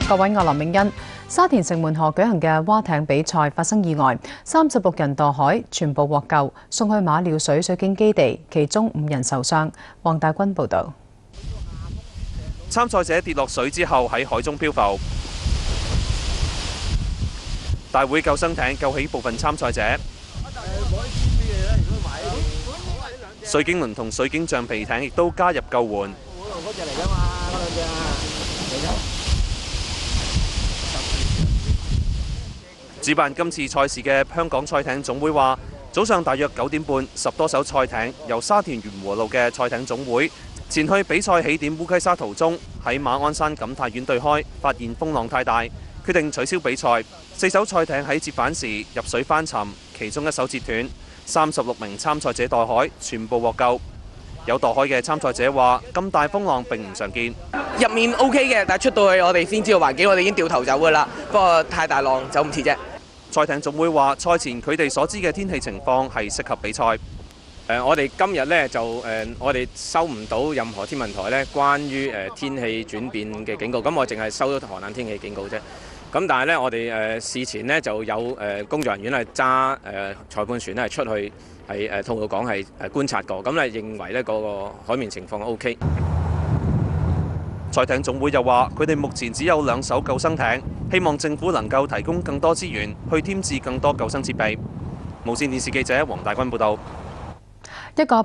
各位，我林永欣。沙田城門河舉行嘅蛙艇比賽發生意外，36人墮海，全部獲救，送去馬料水水警基地，其中5人受傷。黃大軍報導。參賽者跌落水之後喺海中漂浮，大會救生艇救起部分參賽者。水警輪同水警橡皮艇亦都加入救援。主辦今次賽事嘅香港賽艇總會話，早上大約9點半，10多艘賽艇由沙田源禾路嘅賽艇總會前去比賽起點烏溪沙途中，喺馬鞍山錦泰苑對開發現風浪太大，決定取消比賽。4艘賽艇喺折返時入水翻沉，其中1艘折斷，36名參賽者墮海，全部獲救。有墮海嘅參賽者話：咁大風浪並唔常見。入面 OK 嘅，但係出到去我哋先知道環境，我哋已經掉頭走㗎啦。不過太大浪走唔切啫。賽艇總會話：賽前佢哋所知嘅天氣情況係適合比賽。我哋今日呢，就我哋收唔到任何天文台呢關於天氣轉變嘅警告，咁我淨係收到寒冷天氣警告啫。咁但係呢，我哋事前呢就有工作人員係揸裁判船咧出去係吐露港係觀察過，咁咧認為呢個海面情況 OK。賽艇總會又話：佢哋目前只有2艘救生艇，希望政府能夠提供更多資源去添置更多救生設備。無線電視記者黃大軍報導。一個